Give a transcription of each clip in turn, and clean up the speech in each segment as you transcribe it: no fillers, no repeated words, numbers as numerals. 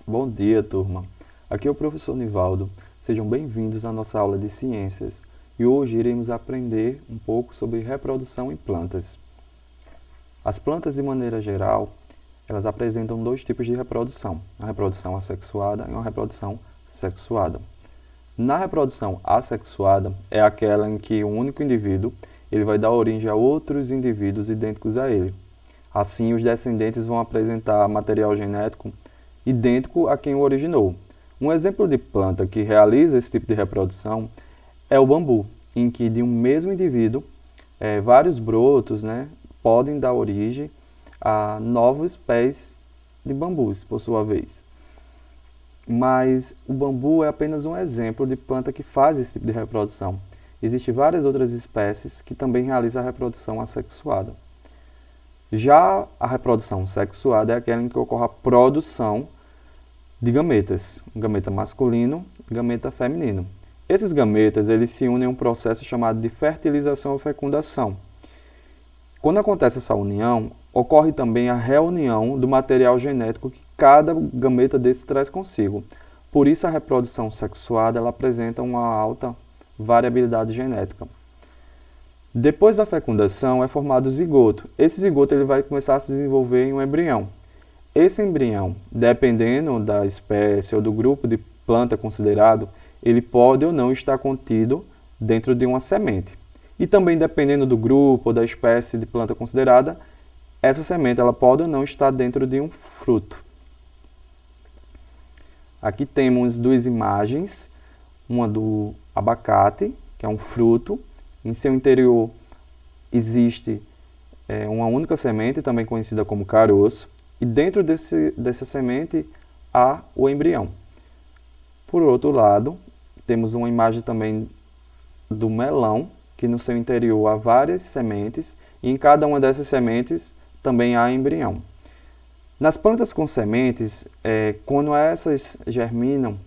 Bom dia, turma. Aqui é o professor Nivaldo. Sejam bem-vindos à nossa aula de ciências. E hoje iremos aprender um pouco sobre reprodução em plantas. As plantas, de maneira geral, elas apresentam dois tipos de reprodução: a reprodução assexuada e uma reprodução sexuada. Na reprodução assexuada é aquela em que um único indivíduo ele vai dar origem a outros indivíduos idênticos a ele. Assim, os descendentes vão apresentar material genético idêntico a quem o originou. Um exemplo de planta que realiza esse tipo de reprodução é o bambu, em que de um mesmo indivíduo, vários brotos, podem dar origem a novos pés de bambus, por sua vez. Mas o bambu é apenas um exemplo de planta que faz esse tipo de reprodução. Existem várias outras espécies que também realizam a reprodução assexuada. Já a reprodução sexuada é aquela em que ocorre a produção de gametas, gameta masculino e gameta feminino. Esses gametas eles se unem em um processo chamado de fertilização ou fecundação. Quando acontece essa união, ocorre também a reunião do material genético que cada gameta desse traz consigo. Por isso a reprodução sexuada ela apresenta uma alta variabilidade genética. Depois da fecundação é formado o zigoto. Esse zigoto ele vai começar a se desenvolver em um embrião. Esse embrião, dependendo da espécie ou do grupo de planta considerado, ele pode ou não estar contido dentro de uma semente. E também dependendo do grupo ou da espécie de planta considerada, essa semente ela pode ou não estar dentro de um fruto. Aqui temos duas imagens, uma do abacate, que é um fruto. Em seu interior existe uma única semente, também conhecida como caroço, e dentro dessa semente há o embrião. Por outro lado, temos uma imagem também do melão, que no seu interior há várias sementes, e em cada uma dessas sementes também há embrião. Nas plantas com sementes, quando essas germinam,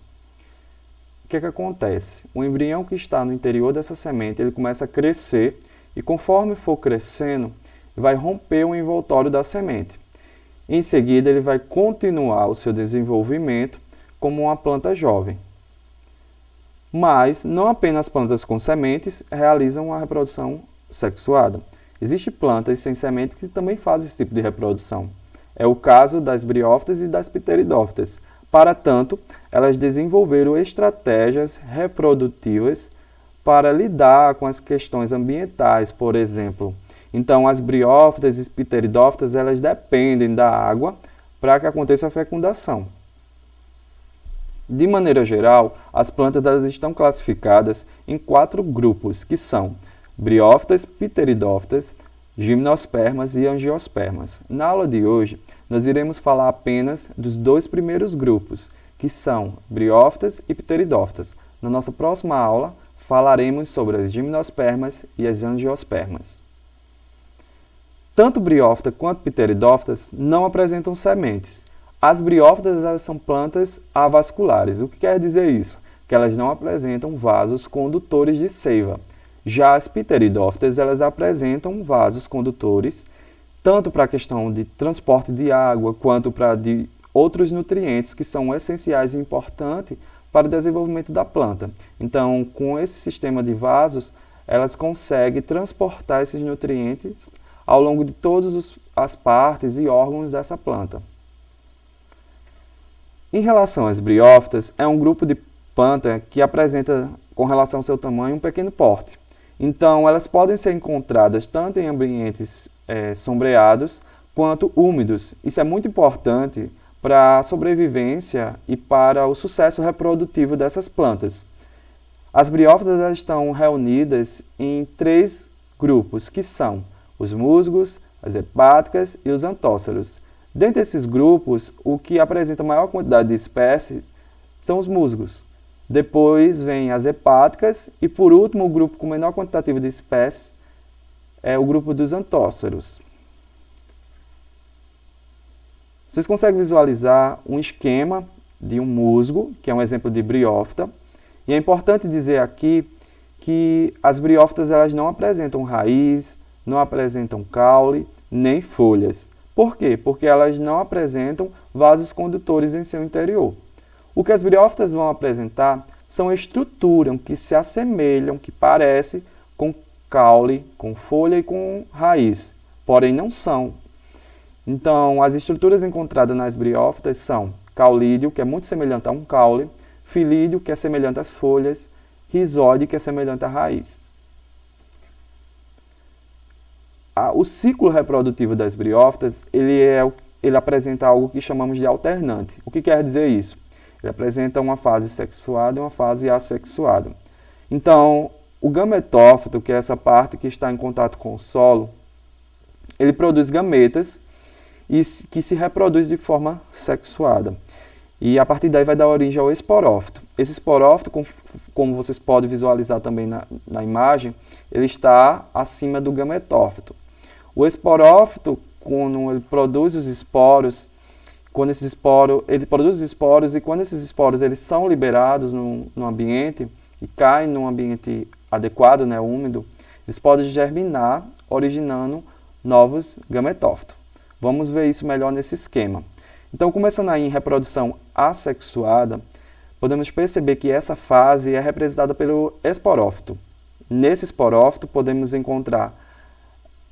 o que acontece? O embrião que está no interior dessa semente, ele começa a crescer e conforme for crescendo, vai romper o envoltório da semente. Em seguida, ele vai continuar o seu desenvolvimento como uma planta jovem. Mas não apenas plantas com sementes realizam a reprodução sexuada. Existem plantas sem semente que também fazem esse tipo de reprodução. É o caso das briófitas e das pteridófitas. Para tanto, elas desenvolveram estratégias reprodutivas para lidar com as questões ambientais, por exemplo. Então, as briófitas e pteridófitas, elas dependem da água para que aconteça a fecundação. De maneira geral, as plantas elas estão classificadas em 4 grupos, que são briófitas, pteridófitas, gimnospermas e angiospermas. Na aula de hoje, nós iremos falar apenas dos 2 primeiros grupos, que são briófitas e pteridófitas. Na nossa próxima aula, falaremos sobre as gimnospermas e as angiospermas. Tanto briófita quanto pteridófitas não apresentam sementes. As briófitas elas são plantas avasculares. O que quer dizer isso? Que elas não apresentam vasos condutores de seiva. Já as pteridófitas elas apresentam vasos condutores, tanto para a questão de transporte de água, quanto para de outros nutrientes que são essenciais e importantes para o desenvolvimento da planta. Então, com esse sistema de vasos, elas conseguem transportar esses nutrientes ao longo de todas as partes e órgãos dessa planta. Em relação às briófitas, é um grupo de planta que apresenta, com relação ao seu tamanho, um pequeno porte. Então, elas podem ser encontradas tanto em ambientes sombreados quanto úmidos. Isso é muito importante para a sobrevivência e para o sucesso reprodutivo dessas plantas. As briófitas elas estão reunidas em 3 grupos, que são os musgos, as hepáticas e os antóceros. Dentre esses grupos, o que apresenta maior quantidade de espécies são os musgos. Depois vem as hepáticas e, por último, o grupo com menor quantitativo de espécies é o grupo dos antóceros. Vocês conseguem visualizar um esquema de um musgo, que é um exemplo de briófita. E é importante dizer aqui que as briófitas elas não apresentam raiz, não apresentam caule, nem folhas. Por quê? Porque elas não apresentam vasos condutores em seu interior. O que as briófitas vão apresentar são estruturas que se assemelham, que parecem com caule, com folha e com raiz, porém não são. Então, as estruturas encontradas nas briófitas são caulídeo, que é muito semelhante a um caule, filídeo, que é semelhante às folhas, rizóide, que é semelhante à raiz. O ciclo reprodutivo das briófitas, ele apresenta algo que chamamos de alternante. O que quer dizer isso? Ele apresenta uma fase sexuada e uma fase assexuada. Então, o gametófito, que é essa parte que está em contato com o solo, ele produz gametas que se reproduz de forma sexuada. E a partir daí vai dar origem ao esporófito. Esse esporófito, como vocês podem visualizar também na imagem, ele está acima do gametófito. O esporófito, quando ele produz os esporos, ele produz os esporos e quando esses esporos eles são liberados no ambiente e caem num ambiente adequado, né, úmido, eles podem germinar, originando novos gametófitos. Vamos ver isso melhor nesse esquema. Então, começando aí em reprodução assexuada, podemos perceber que essa fase é representada pelo esporófito. Nesse esporófito, podemos encontrar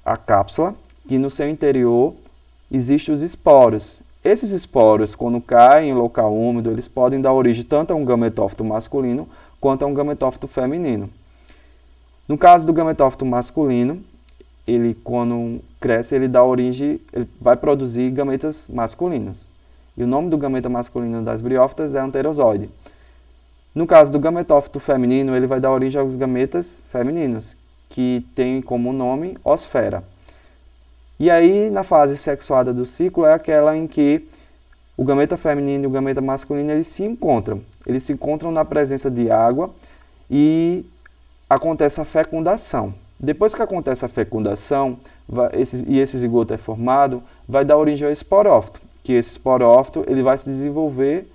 a cápsula, que no seu interior existem os esporos. Esses esporos, quando caem em local úmido, eles podem dar origem tanto a um gametófito masculino quanto a um gametófito feminino. No caso do gametófito masculino, ele quando cresce, ele vai produzir gametas masculinos. E o nome do gameta masculino das briófitas é anterozoide. No caso do gametófito feminino, ele vai dar origem aos gametas femininos, que tem como nome osfera. E aí, na fase sexuada do ciclo, é aquela em que o gameta feminino e o gameta masculino eles se encontram. Eles se encontram na presença de água e acontece a fecundação. Depois que acontece a fecundação esse zigoto é formado, vai dar origem ao esporófito, que esse esporófito ele vai se desenvolver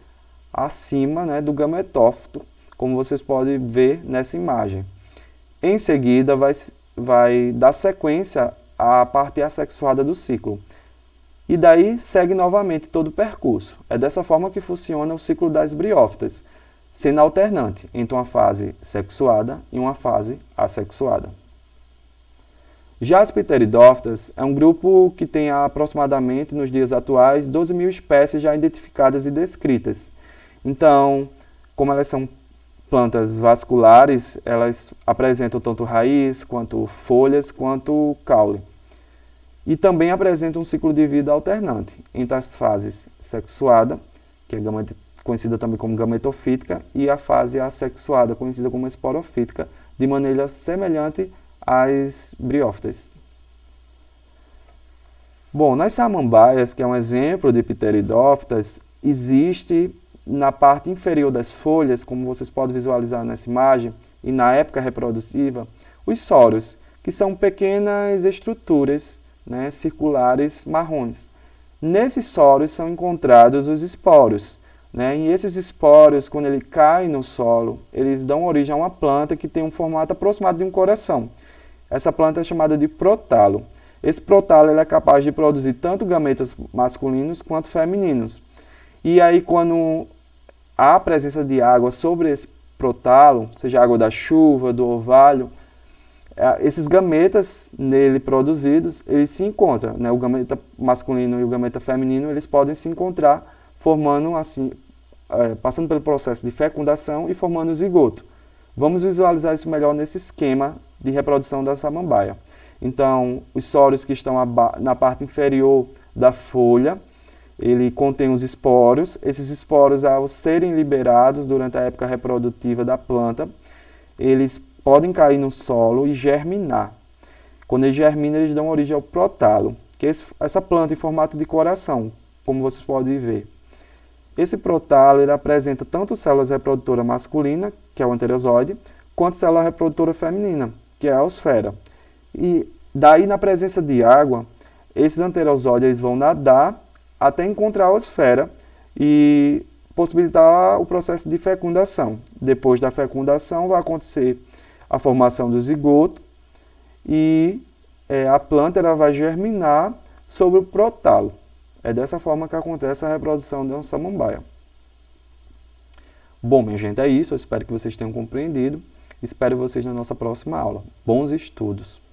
acima, né, do gametófito, como vocês podem ver nessa imagem. Em seguida, vai dar sequência à parte assexuada do ciclo. E daí segue novamente todo o percurso. É dessa forma que funciona o ciclo das briófitas, sendo alternante entre uma fase sexuada e uma fase assexuada. Já as pteridófitas é um grupo que tem aproximadamente, nos dias atuais, 12 mil espécies já identificadas e descritas. Então, como elas são plantas vasculares, elas apresentam tanto raiz, quanto folhas, quanto caule. E também apresentam um ciclo de vida alternante entre as fases sexuada, que é conhecida também como gametofítica, e a fase assexuada, conhecida como esporofítica, de maneira semelhante às briófitas. Bom, nas samambaias, que é um exemplo de pteridófitas, existe na parte inferior das folhas, como vocês podem visualizar nessa imagem, e na época reprodutiva, os soros, que são pequenas estruturas, né, circulares marrons. Nesses soros são encontrados os esporos, né, e esses esporos, quando ele cai no solo, eles dão origem a uma planta que tem um formato aproximado de um coração. Essa planta é chamada de protalo. Esse protalo ele é capaz de produzir tanto gametas masculinos quanto femininos. E aí, quando há a presença de água sobre esse protalo, seja água da chuva, do orvalho, esses gametas nele produzidos, eles se encontram, né? O gameta masculino e o gameta feminino, eles podem se encontrar, formando assim, passando pelo processo de fecundação e formando o zigoto. Vamos visualizar isso melhor nesse esquema de reprodução da samambaia. Então, os soros que estão na parte inferior da folha, ele contém os esporos. Esses esporos, ao serem liberados durante a época reprodutiva da planta, eles podem cair no solo e germinar. Quando eles germinam, eles dão origem ao protalo, que é essa planta em formato de coração, como vocês podem ver. Esse protalo ele apresenta tanto células reprodutoras masculinas, que é o anterozoide, quanto célula reprodutora feminina, que é a osfera. E daí, na presença de água, esses anterozoides vão nadar até encontrar a osfera e possibilitar o processo de fecundação. Depois da fecundação vai acontecer a formação do zigoto e a planta ela vai germinar sobre o protalo. É dessa forma que acontece a reprodução de uma samambaia. Bom, minha gente, é isso. Eu espero que vocês tenham compreendido. Espero vocês na nossa próxima aula. Bons estudos!